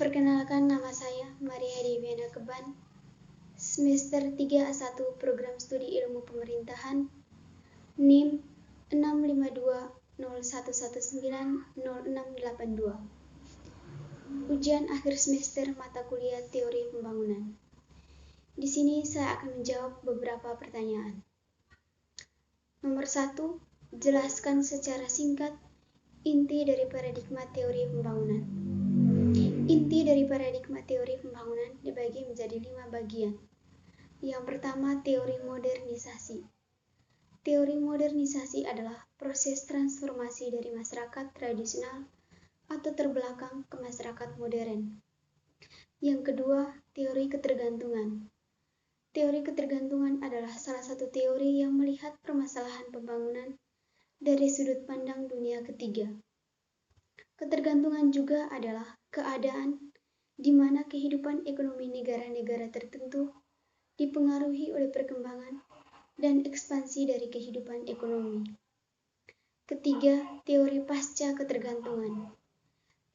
Perkenalkan, nama saya Maria Deviana Keban, semester 3A1 Program Studi Ilmu Pemerintahan, NIM 65201190682. Ujian akhir semester mata kuliah Teori Pembangunan. Di sini saya akan menjawab beberapa pertanyaan. Nomor 1, jelaskan secara singkat inti dari paradigma teori pembangunan. Inti dari paradigma teori pembangunan dibagi menjadi 5 bagian. Yang pertama, teori modernisasi. Teori modernisasi adalah proses transformasi dari masyarakat tradisional atau terbelakang ke masyarakat modern. Yang kedua, teori ketergantungan. Teori ketergantungan adalah salah satu teori yang melihat permasalahan pembangunan dari sudut pandang dunia ketiga. Ketergantungan juga adalah keadaan di mana kehidupan ekonomi negara-negara tertentu dipengaruhi oleh perkembangan dan ekspansi dari kehidupan ekonomi. Ketiga, teori pasca ketergantungan.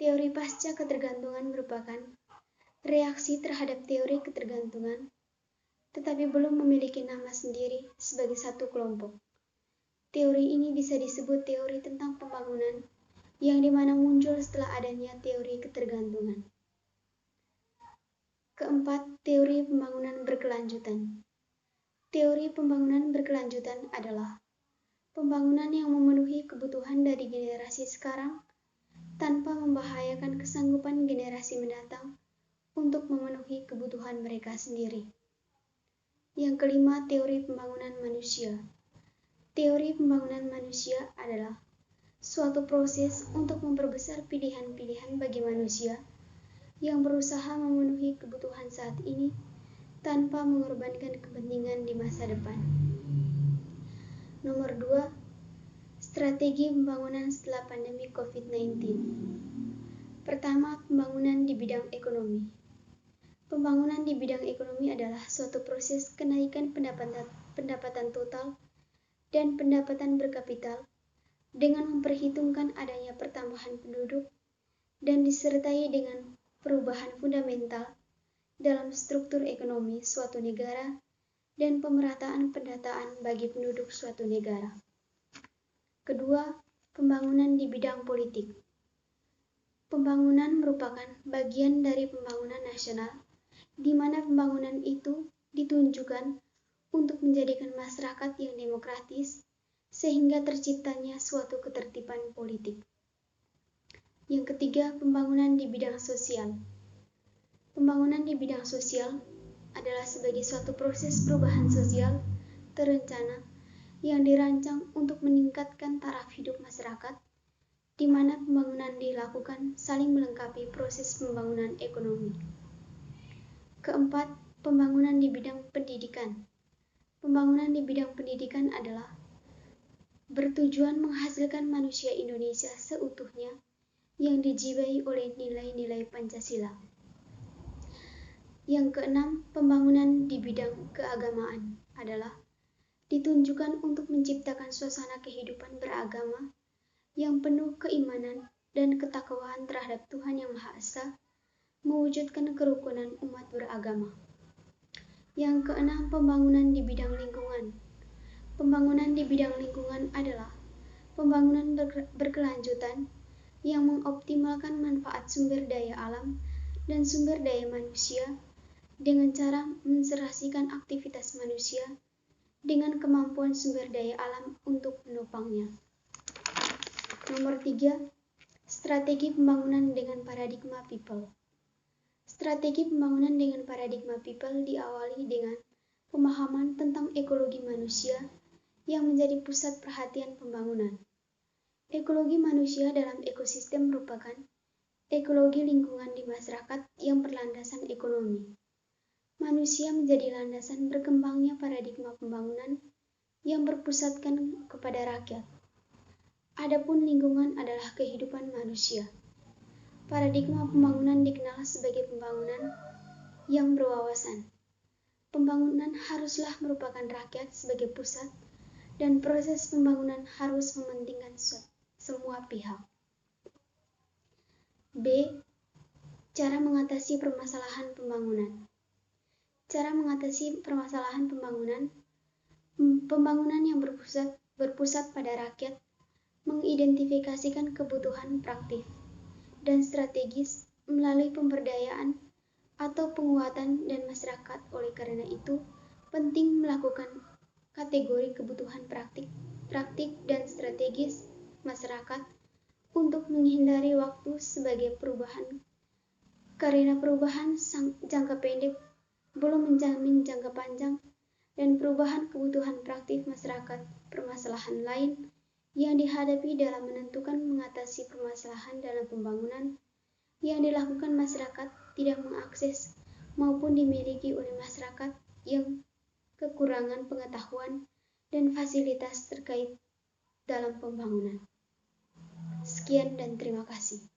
Teori pasca ketergantungan merupakan reaksi terhadap teori ketergantungan, tetapi belum memiliki nama sendiri sebagai satu kelompok. Teori ini bisa disebut teori tentang pembangunan, yang dimana muncul setelah adanya teori ketergantungan. Keempat, teori pembangunan berkelanjutan. Teori pembangunan berkelanjutan adalah pembangunan yang memenuhi kebutuhan dari generasi sekarang tanpa membahayakan kesanggupan generasi mendatang untuk memenuhi kebutuhan mereka sendiri. Yang kelima, teori pembangunan manusia. Teori pembangunan manusia adalah suatu proses untuk memperbesar pilihan-pilihan bagi manusia yang berusaha memenuhi kebutuhan saat ini tanpa mengorbankan kepentingan di masa depan. Nomor 2, strategi pembangunan setelah pandemi COVID-19. Pertama, pembangunan di bidang ekonomi. Pembangunan di bidang ekonomi adalah suatu proses kenaikan pendapatan total dan pendapatan berkapital dengan memperhitungkan adanya pertambahan penduduk dan disertai dengan perubahan fundamental dalam struktur ekonomi suatu negara dan pemerataan pendataan bagi penduduk suatu negara. Kedua, pembangunan di bidang politik. Pembangunan merupakan bagian dari pembangunan nasional, di mana pembangunan itu ditunjukkan untuk menjadikan masyarakat yang demokratis sehingga terciptanya suatu ketertiban politik. Yang ketiga, pembangunan di bidang sosial. Pembangunan di bidang sosial adalah sebagai suatu proses perubahan sosial terencana yang dirancang untuk meningkatkan taraf hidup masyarakat, di mana pembangunan dilakukan saling melengkapi proses pembangunan ekonomi. Keempat, pembangunan di bidang pendidikan. Pembangunan di bidang pendidikan adalah bertujuan menghasilkan manusia Indonesia seutuhnya yang dijiwai oleh nilai-nilai Pancasila. Yang keenam, pembangunan di bidang keagamaan adalah ditunjukkan untuk menciptakan suasana kehidupan beragama yang penuh keimanan dan ketakwaan terhadap Tuhan Yang Maha Esa, mewujudkan kerukunan umat beragama. Yang keenam, pembangunan di bidang lingkungan. Pembangunan di bidang lingkungan adalah pembangunan berkelanjutan yang mengoptimalkan manfaat sumber daya alam dan sumber daya manusia dengan cara menserasikan aktivitas manusia dengan kemampuan sumber daya alam untuk menopangnya. Nomor 3, strategi pembangunan dengan paradigma people. Strategi pembangunan dengan paradigma people diawali dengan pemahaman tentang ekologi manusia yang menjadi pusat perhatian pembangunan. Ekologi manusia dalam ekosistem merupakan ekologi lingkungan di masyarakat yang berlandasan ekonomi. Manusia menjadi landasan berkembangnya paradigma pembangunan yang berpusatkan kepada rakyat. Adapun lingkungan adalah kehidupan manusia. Paradigma pembangunan dikenal sebagai pembangunan yang berwawasan. Pembangunan haruslah merupakan rakyat sebagai pusat dan proses pembangunan harus mementingkan semua pihak. B. Cara mengatasi permasalahan pembangunan. Cara mengatasi permasalahan pembangunan. Pembangunan yang berpusat pada rakyat, mengidentifikasikan kebutuhan praktis dan strategis melalui pemberdayaan atau penguatan dan masyarakat. Oleh karena itu, penting melakukan kategori kebutuhan praktik dan strategis masyarakat untuk menghindari waktu sebagai perubahan, karena perubahan jangka pendek belum menjamin jangka panjang, dan perubahan kebutuhan praktik masyarakat. Permasalahan lain yang dihadapi dalam mengatasi permasalahan dalam pembangunan yang dilakukan masyarakat tidak mengakses maupun dimiliki oleh masyarakat yang kekurangan pengetahuan dan fasilitas terkait dalam pembangunan. Sekian dan terima kasih.